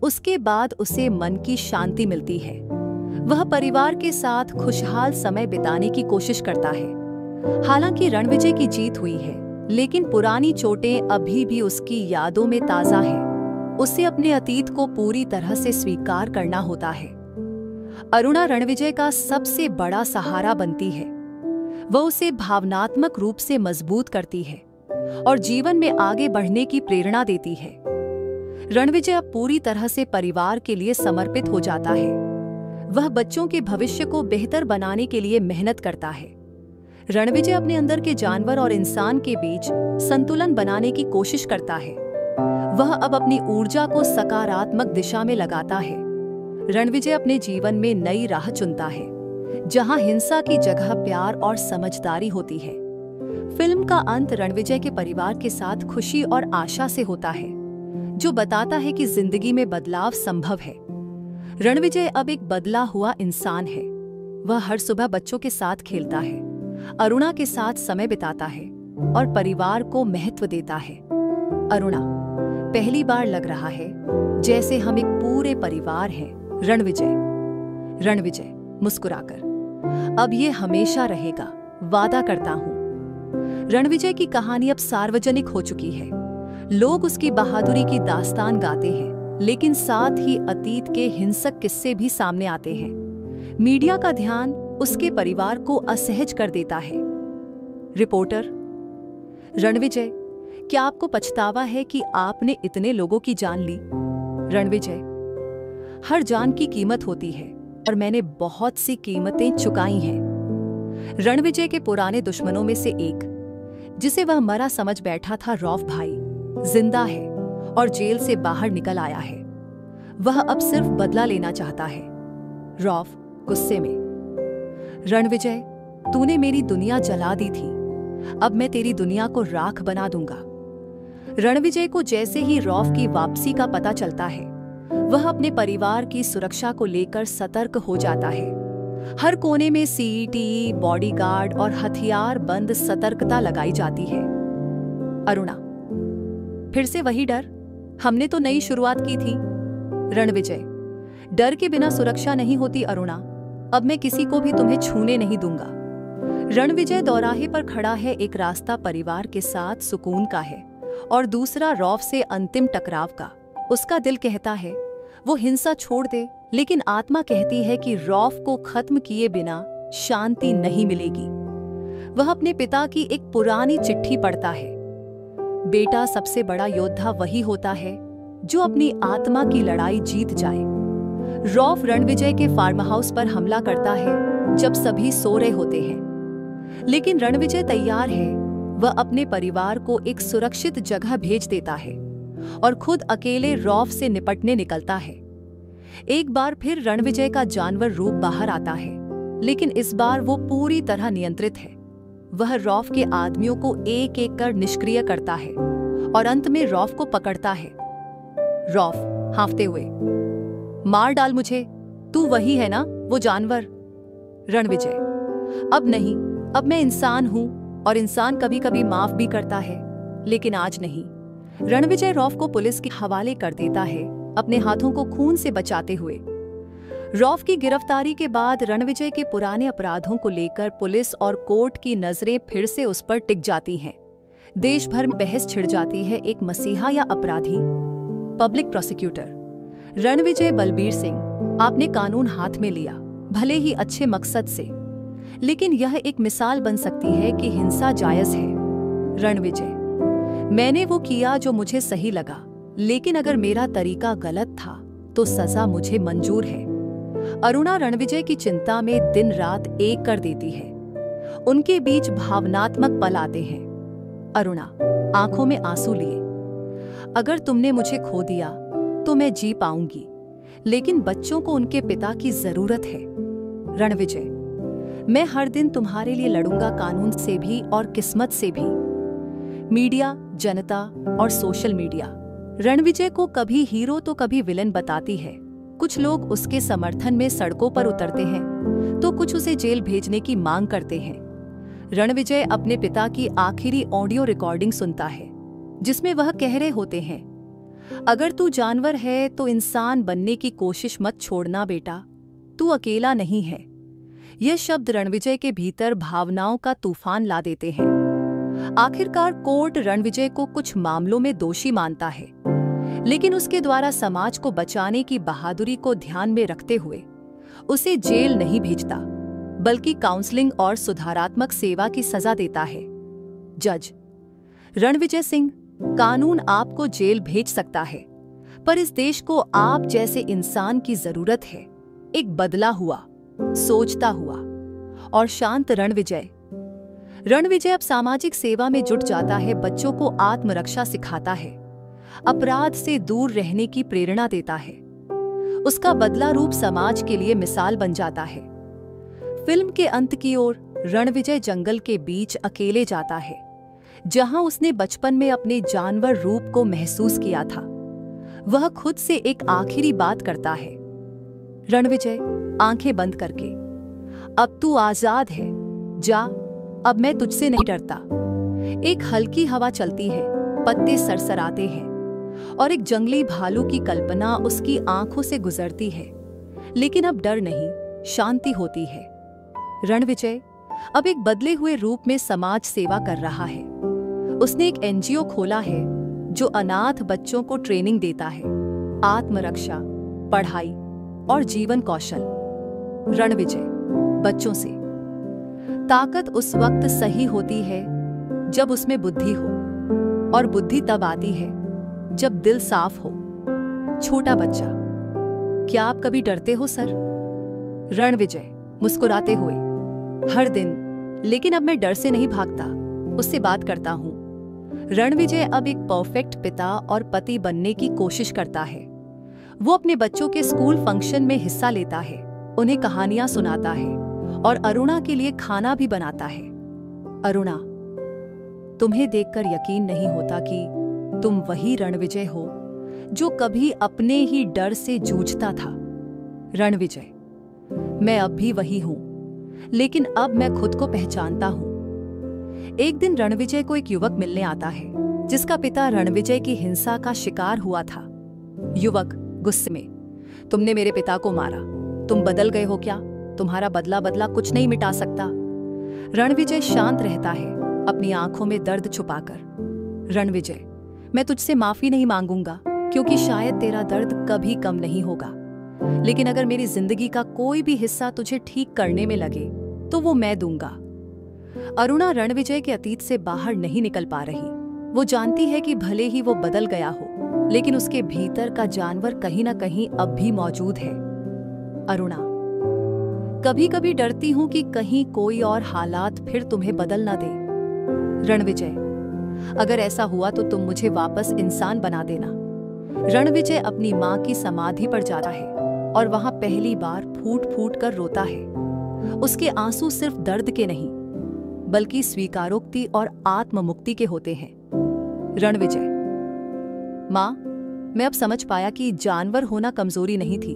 A: उसके बाद उसे मन की शांति मिलती है। वह परिवार के साथ खुशहाल समय बिताने की कोशिश करता है। हालांकि रणविजय की जीत हुई है, लेकिन पुरानी चोटें अभी भी उसकी यादों में ताजा है। उसे अपने अतीत को पूरी तरह से स्वीकार करना होता है। अरुणा रणविजय का सबसे बड़ा सहारा बनती है। वह उसे भावनात्मक रूप से मजबूत करती है और जीवन में आगे बढ़ने की प्रेरणा देती है। रणविजय अब पूरी तरह से परिवार के लिए समर्पित हो जाता है। वह बच्चों के भविष्य को बेहतर बनाने के लिए मेहनत करता है। रणविजय अपने अंदर के जानवर और इंसान के बीच संतुलन बनाने की कोशिश करता है। वह अब अपनी ऊर्जा को सकारात्मक दिशा में लगाता है। रणविजय अपने जीवन में नई राह चुनता है, जहां हिंसा की जगह प्यार और समझदारी होती है। फिल्म का अंत रणविजय के परिवार के साथ खुशी और आशा से होता है, जो बताता है कि जिंदगी में बदलाव संभव है। रणविजय अब एक बदला हुआ इंसान है। वह हर सुबह बच्चों के साथ खेलता है, अरुणा के साथ समय बिताता है और परिवार को महत्व देता है। अरुणा, पहली बार लग रहा है जैसे हम एक पूरे परिवार हैं। रणविजय मुस्कुराकर, अब ये हमेशा रहेगा, वादा करता हूं। रणविजय की कहानी अब सार्वजनिक हो चुकी है। लोग उसकी बहादुरी की दास्तान गाते हैं, लेकिन साथ ही अतीत के हिंसक किस्से भी सामने आते हैं। मीडिया का ध्यान उसके परिवार को असहज कर देता है। रिपोर्टर: रणविजय, क्या आपको पछतावा है कि आपने इतने लोगों की जान ली? रणविजय: हर जान की कीमत होती है और मैंने बहुत सी कीमतें चुकाई हैं। रणविजय के पुराने दुश्मनों में से एक, जिसे वह मरा समझ बैठा था, रौफ भाई, जिंदा है और जेल से बाहर निकल आया है। वह अब सिर्फ बदला लेना चाहता है। रौफ गुस्से में: रणविजय, तूने मेरी दुनिया जला दी थी, अब मैं तेरी दुनिया को राख बना दूंगा। रणविजय को जैसे ही रौफ की वापसी का पता चलता है, वह अपने परिवार की सुरक्षा को लेकर सतर्क हो जाता है। हर कोने में सीईटी, बॉडीगार्ड और हथियार बंद सतर्कता लगाई जाती है। अरुणा: फिर से वही डर? हमने तो नई शुरुआत की थी। रणविजय: डर के बिना सुरक्षा नहीं होती अरुणा, अब मैं किसी को भी तुम्हें छूने नहीं दूंगा। रणविजय दौराहे पर खड़ा है। एक रास्ता परिवार के साथ सुकून का है और दूसरा रौफ से अंतिम टकराव का। उसका दिल कहता है वो हिंसा छोड़ दे, लेकिन आत्मा कहती है कि रौफ को खत्म किए बिना शांति नहीं मिलेगी। वह अपने पिता की एक पुरानी चिट्ठी पढ़ता है। बेटा, सबसे बड़ा योद्धा वही होता है जो अपनी आत्मा की लड़ाई जीत जाए। रौफ रणविजय के फार्म हाउस पर हमला करता है जब सभी सो रहे होते हैं, लेकिन रणविजय तैयार है। वह अपने परिवार को एक सुरक्षित जगह भेज देता है और खुद अकेले रौफ से निपटने निकलता है। एक बार फिर रणविजय का जानवर रूप बाहर आता है, लेकिन इस बार वो पूरी तरह नियंत्रित है। वह रौफ के आदमियों को एक एक कर निष्क्रिय करता है और अंत में रौफ को पकड़ता है। रौफ हांफते हुए: मार डाल मुझे, तू वही है ना, वो जानवर? रणविजय: अब नहीं, अब मैं इंसान हूं और इंसान कभी कभी माफ भी करता है, लेकिन आज नहीं। रणविजय रौफ को पुलिस के हवाले कर देता है, अपने हाथों को खून से बचाते हुए। रौफ की गिरफ्तारी के बाद रणविजय के पुराने अपराधों को लेकर पुलिस और कोर्ट की नजरें फिर से उस पर टिक जाती हैं। देश भर में बहस छिड़ जाती है, एक मसीहा या अपराधी? पब्लिक प्रोसिक्यूटर: रणविजय बलबीर सिंह, आपने कानून हाथ में लिया, भले ही अच्छे मकसद से, लेकिन यह एक मिसाल बन सकती है कि हिंसा जायज है। रणविजय: मैंने वो किया जो मुझे सही लगा, लेकिन अगर मेरा तरीका गलत था तो सजा मुझे मंजूर है। अरुणा रणविजय की चिंता में दिन रात एक कर देती है। उनके बीच भावनात्मक पल आते हैं। अरुणा आंखों में आंसू लिए: अगर तुमने मुझे खो दिया तो मैं जी पाऊंगी, लेकिन बच्चों को उनके पिता की जरूरत है। रणविजय: मैं हर दिन तुम्हारे लिए लड़ूंगा, कानून से भी और किस्मत से भी। मीडिया, जनता और सोशल मीडिया रणविजय को कभी हीरो तो कभी विलेन बताती है। कुछ लोग उसके समर्थन में सड़कों पर उतरते हैं तो कुछ उसे जेल भेजने की मांग करते हैं। रणविजय अपने पिता की आखिरी ऑडियो रिकॉर्डिंग सुनता है, जिसमें वह कह रहे होते हैं, अगर तू जानवर है तो इंसान बनने की कोशिश मत छोड़ना बेटा, तू अकेला नहीं है। यह शब्द रणविजय के भीतर भावनाओं का तूफान ला देते हैं। आखिरकार कोर्ट रणविजय को कुछ मामलों में दोषी मानता है, लेकिन उसके द्वारा समाज को बचाने की बहादुरी को ध्यान में रखते हुए उसे जेल नहीं भेजता, बल्कि काउंसलिंग और सुधारात्मक सेवा की सजा देता है। जज: रणविजय सिंह, कानून आपको जेल भेज सकता है, पर इस देश को आप जैसे इंसान की जरूरत है, एक बदला हुआ, सोचता हुआ और शांत रणविजय। रणविजय अब सामाजिक सेवा में जुट जाता है, बच्चों को आत्मरक्षा सिखाता है, अपराध से दूर रहने की प्रेरणा देता है। उसका बदला रूप समाज के लिए मिसाल बन जाता है। फिल्म के अंत की ओर रणविजय जंगल के बीच अकेले जाता है, जहां उसने बचपन में अपने जानवर रूप को महसूस किया था। वह खुद से एक आखिरी बात करता है। रणविजय आंखें बंद करके: अब तू आजाद है, जा, अब मैं तुझसे नहीं डरता। एक हल्की हवा चलती है, पत्ते सरसराते हैं। और एक जंगली भालू की कल्पना उसकी आंखों से गुजरती है। लेकिन अब डर नहीं, शांति होती है। रणविजय अब एक बदले हुए रूप में समाज सेवा कर रहा है। उसने एक एनजीओ खोला है जो अनाथ बच्चों को ट्रेनिंग देता है, आत्मरक्षा, पढ़ाई और जीवन कौशल। रणविजय बच्चों से। ताकत उस वक्त सही होती है जब उसमें बुद्धि हो, और बुद्धि तब आती है जब दिल साफ हो। छोटा बच्चा, क्या आप कभी डरते हो सर? रणविजय मुस्कुराते हुए, हर दिन, लेकिन अब मैं डर से नहीं भागता, उससे बात करता हूं। रणविजय अब एक परफेक्ट पिता और पति बनने की कोशिश करता है। वो अपने बच्चों के स्कूल फंक्शन में हिस्सा लेता है, उन्हें कहानियां सुनाता है और अरुणा के लिए खाना भी बनाता है। अरुणा, तुम्हें देखकर यकीन नहीं होता कि तुम वही रणविजय हो जो कभी अपने ही डर से जूझता था। रणविजय, मैं अब भी वही हूं, लेकिन अब मैं खुद को पहचानता हूं। एक दिन रणविजय को एक युवक मिलने आता है जिसका पिता रणविजय की हिंसा का शिकार हुआ था। युवक गुस्से में, तुमने मेरे पिता को मारा, तुम बदल गए हो क्या? तुम्हारा बदला बदला कुछ नहीं मिटा सकता। रणविजय शांत रहता है, अपनी आंखों में दर्द छुपाकर। रणविजय, मैं तुझसे माफी नहीं मांगूंगा क्योंकि शायद तेरा दर्द कभी कम नहीं होगा, लेकिन अगर मेरी जिंदगी का कोई भी हिस्सा तुझे ठीक करने में लगे तो वो मैं दूंगा। अरुणा रणविजय के अतीत से बाहर नहीं निकल पा रही। वो जानती है कि भले ही वो बदल गया हो, लेकिन उसके भीतर का जानवर कहीं ना कहीं अब भी मौजूद है। अरुणा, कभी कभी डरती हूं कि कहीं कोई और हालात फिर तुम्हें बदल ना दे। रणविजय, अगर ऐसा हुआ तो तुम मुझे वापस इंसान बना देना। रणविजय अपनी मां की समाधि पर जाता है और वहां पहली बार फूट फूट कर रोता है। उसके आंसू सिर्फ दर्द के नहीं, बल्कि स्वीकारोक्ति और आत्ममुक्ति के होते हैं। रणविजय, मां, मैं अब समझ पाया कि जानवर होना कमजोरी नहीं थी,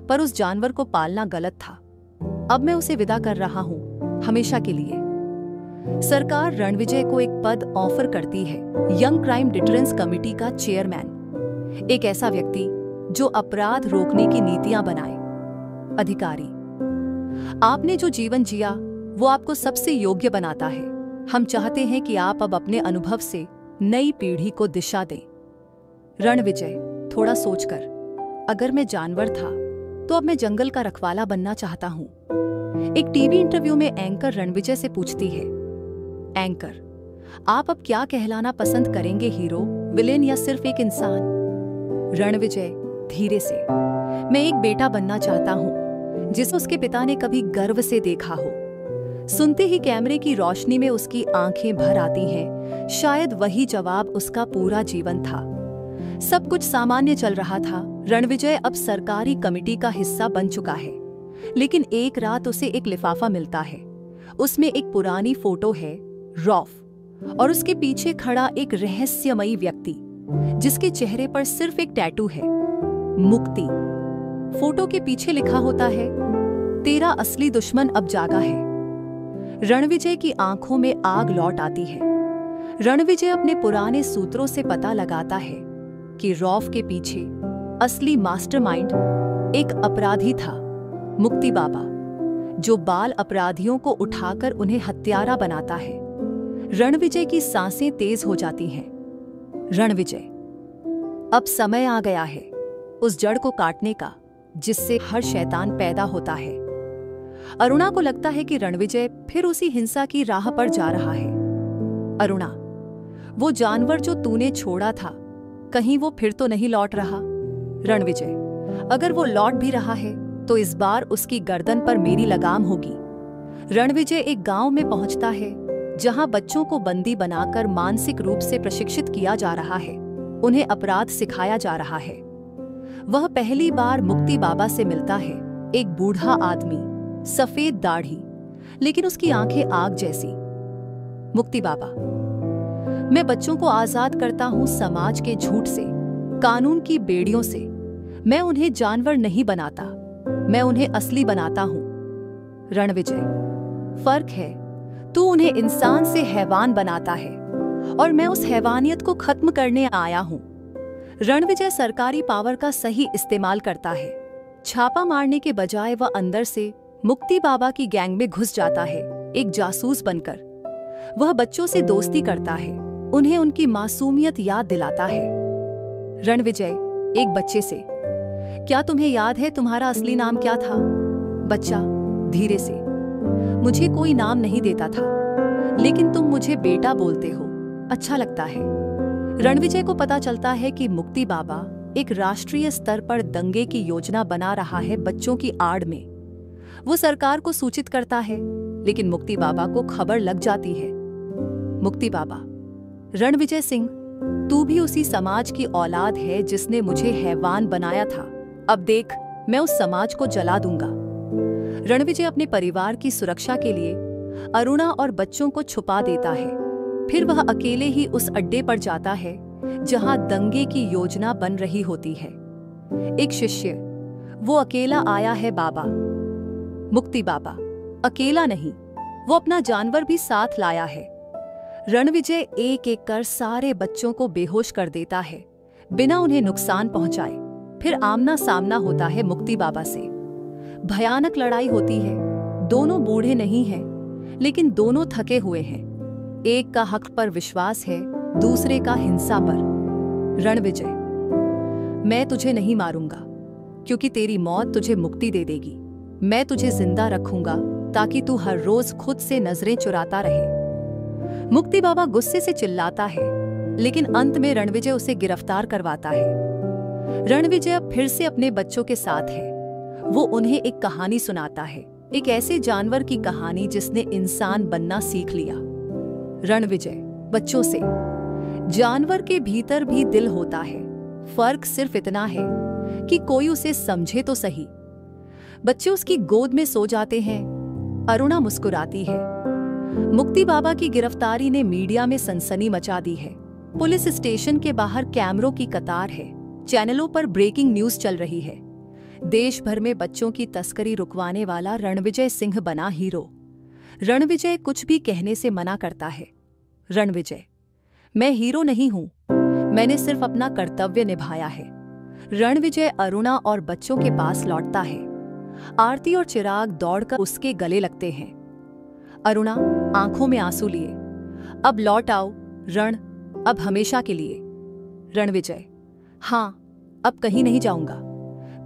A: पर उस जानवर को पालना गलत था। अब मैं उसे विदा कर रहा हूं, हमेशा के लिए। सरकार रणविजय को एक पद ऑफर करती है, यंग क्राइम डिटरेंस कमिटी का चेयरमैन, एक ऐसा व्यक्ति जो अपराध रोकने की नीतियां बनाए। अधिकारी, आपने जो जीवन जिया वो आपको सबसे योग्य बनाता है। हम चाहते हैं कि आप अब अपने अनुभव से नई पीढ़ी को दिशा दें। रणविजय थोड़ा सोचकर, अगर मैं जानवर था तो अब मैं जंगल का रखवाला बनना चाहता हूं। एक टीवी इंटरव्यू में एंकर रणविजय से पूछती है, एंकर, आप अब क्या कहलाना पसंद करेंगे, हीरो, विलेन या सिर्फ एक इंसान? रणविजय धीरे से, मैं एक बेटा बनना चाहता हूं जिसे उसके पिता ने कभी गर्व से देखा हो। सुनते ही कैमरे की रोशनी में उसकी आंखें भर आती हैं। शायद वही जवाब उसका पूरा जीवन था। सब कुछ सामान्य चल रहा था। रणविजय अब सरकारी कमेटी का हिस्सा बन चुका है, लेकिन एक रात उसे एक लिफाफा मिलता है। उसमें एक पुरानी फोटो है, रॉफ, और उसके पीछे खड़ा एक रहस्यमयी व्यक्ति जिसके चेहरे पर सिर्फ एक टैटू है, मुक्ति। फोटो के पीछे लिखा होता है, तेरा असली दुश्मन अब जागा है। रणविजय की आंखों में आग लौट आती है। रणविजय अपने पुराने सूत्रों से पता लगाता है कि रॉफ के पीछे असली मास्टरमाइंड एक अपराधी था, मुक्ति बाबा, जो बाल अपराधियों को उठाकर उन्हें हत्यारा बनाता है। रणविजय की सांसें तेज हो जाती हैं। रणविजय, अब समय आ गया है उस जड़ को काटने का जिससे हर शैतान पैदा होता है। अरुणा को लगता है कि रणविजय फिर उसी हिंसा की राह पर जा रहा है। अरुणा, वो जानवर जो तूने छोड़ा था, कहीं वो फिर तो नहीं लौट रहा? रणविजय, अगर वो लौट भी रहा है तो इस बार उसकी गर्दन पर मेरी लगाम होगी। रणविजय एक गांव में पहुंचता है जहां बच्चों को बंदी बनाकर मानसिक रूप से प्रशिक्षित किया जा रहा है, उन्हें अपराध सिखाया जा रहा है। वह पहली बार मुक्ति बाबा से मिलता है, एक बूढ़ा आदमी, सफेद दाढ़ी, लेकिन उसकी आंखें आग जैसी। मुक्ति बाबा, मैं बच्चों को आजाद करता हूं समाज के झूठ से, कानून की बेड़ियों से। मैं उन्हें जानवर नहीं बनाता, मैं उन्हें असली बनाता हूं। रणविजय, फर्क है, तू उन्हें इंसान से हैवान बनाता है और मैं उस हैवानियत को खत्म करने आया हूं। रणविजय सरकारी पावर का सही इस्तेमाल करता है। छापा मारने के बजाय वह अंदर से मुक्ति बाबा की गैंग में घुस जाता है, एक जासूस बनकर। वह बच्चों से दोस्ती करता है, उन्हें उनकी मासूमियत याद दिलाता है। रणविजय एक बच्चे से, क्या तुम्हें याद है तुम्हारा असली नाम क्या था? बच्चा धीरे से, मुझे कोई नाम नहीं देता था, लेकिन तुम मुझे बेटा बोलते हो, अच्छा लगता है। रणविजय को पता चलता है कि मुक्ति बाबा एक राष्ट्रीय स्तर पर दंगे की योजना बना रहा है बच्चों की आड़ में। वो सरकार को सूचित करता है, लेकिन मुक्ति बाबा को खबर लग जाती है। मुक्ति बाबा, रणविजय सिंह, तू भी उसी समाज की औलाद है जिसने मुझे हैवान बनाया था। अब देख, मैं उस समाज को जला दूंगा। रणविजय अपने परिवार की सुरक्षा के लिए अरुणा और बच्चों को छुपा देता है। फिर वह अकेले ही उस अड्डे पर जाता है जहां दंगे की योजना बन रही होती है। एक शिष्य, वो अकेला आया है बाबा। मुक्ति बाबा, अकेला नहीं, वो अपना जानवर भी साथ लाया है। रणविजय एक एक कर सारे बच्चों को बेहोश कर देता है, बिना उन्हें नुकसान पहुंचाए। फिर आमना सामना होता है मुक्ति बाबा से। भयानक लड़ाई होती है। दोनों बूढ़े नहीं हैं, लेकिन दोनों थके हुए हैं। एक का हक पर विश्वास है, दूसरे का हिंसा पर। रणविजय, मैं तुझे नहीं मारूंगा, क्योंकि तेरी मौत तुझे मुक्ति दे देगी। मैं तुझे जिंदा रखूंगा ताकि तू हर रोज खुद से नजरें चुराता रहे। मुक्ति बाबा गुस्से से चिल्लाता है, लेकिन अंत में रणविजय उसे गिरफ्तार करवाता है। रणविजय अब फिर से अपने बच्चों के साथ है। वो उन्हें एक कहानी सुनाता है, एक ऐसे जानवर की कहानी जिसने इंसान बनना सीख लिया। रणविजय बच्चों से, जानवर के भीतर भी दिल होता है, फर्क सिर्फ इतना है कि कोई उसे समझे तो सही। बच्चे उसकी गोद में सो जाते हैं। अरुणा मुस्कुराती है। मुक्ति बाबा की गिरफ्तारी ने मीडिया में सनसनी मचा दी है। पुलिस स्टेशन के बाहर कैमरों की कतार है, चैनलों पर ब्रेकिंग न्यूज चल रही है। देश भर में बच्चों की तस्करी रुकवाने वाला रणविजय सिंह बना हीरो। रणविजय कुछ भी कहने से मना करता है। रणविजय, मैं हीरो नहीं हूं, मैंने सिर्फ अपना कर्तव्य निभाया है। रणविजय अरुणा और बच्चों के पास लौटता है। आरती और चिराग दौड़कर उसके गले लगते हैं। अरुणा आंखों में आंसू लिए, अब लौट आओ रण, अब हमेशा के लिए। रणविजय, हाँ, अब कहीं नहीं जाऊंगा।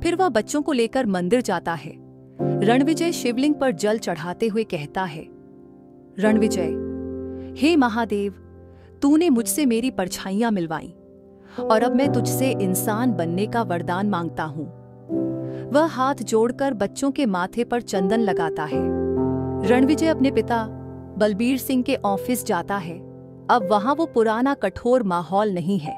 A: फिर वह बच्चों को लेकर मंदिर जाता है। रणविजय शिवलिंग पर जल चढ़ाते हुए कहता है, रणविजय, हे महादेव, तूने मुझसे मेरी परछाइयां मिलवाई और अब मैं तुझसे इंसान बनने का वरदान मांगता हूं। वह हाथ जोड़कर बच्चों के माथे पर चंदन लगाता है। रणविजय अपने पिता बलबीर सिंह के ऑफिस जाता है। अब वहां वो पुराना कठोर माहौल नहीं है।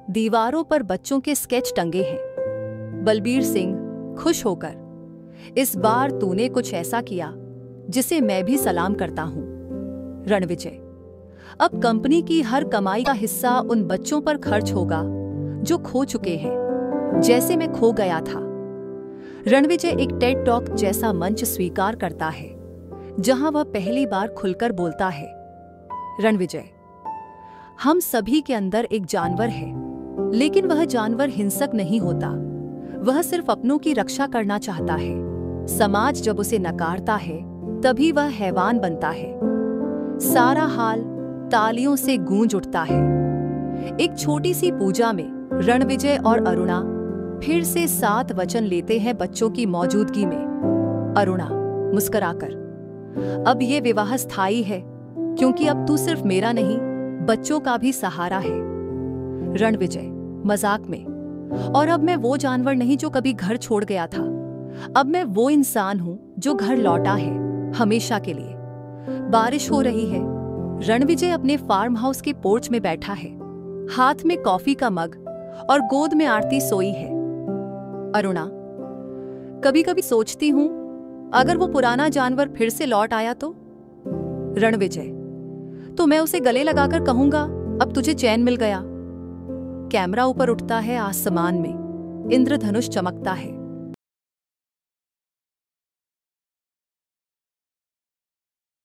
A: दीवारों पर बच्चों के स्केच टंगे हैं। बलबीर सिंह खुश होकर, इस बार तूने कुछ ऐसा किया जिसे मैं भी सलाम करता हूं। रणविजय, अब कंपनी की हर कमाई का हिस्सा उन बच्चों पर खर्च होगा जो खो चुके हैं, जैसे मैं खो गया था। रणविजय एक टेड टॉक जैसा मंच स्वीकार करता है, जहां वह पहली बार खुलकर बोलता है। रणविजय, हम सभी के अंदर एक जानवर है, लेकिन वह जानवर हिंसक नहीं होता। वह सिर्फ अपनों की रक्षा करना चाहता है। समाज जब उसे नकारता है, तभी वह हैवान बनता है। सारा हाल तालियों से गूंज उठता है। एक छोटी सी पूजा में रणविजय और अरुणा फिर से 7 वचन लेते हैं बच्चों की मौजूदगी में। अरुणा मुस्कुराकर, अब ये विवाह स्थायी है, क्योंकि अब तू सिर्फ मेरा नहीं, बच्चों का भी सहारा है। रणविजय मजाक में, और अब मैं वो जानवर नहीं जो कभी घर छोड़ गया था। अब मैं वो इंसान हूं जो घर लौटा है, हमेशा के लिए। बारिश हो रही है। रणविजय अपने फार्म हाउस के पोर्च में बैठा है, हाथ में कॉफी का मग और गोद में आरती सोई है। अरुणा, कभी कभी सोचती हूं, अगर वो पुराना जानवर फिर से लौट आया तो? रणविजय, तो मैं उसे गले लगाकर कहूंगा, अब तुझे चैन मिल गया। कैमरा ऊपर उठता है आसमान में, इंद्रधनुष चमकता है।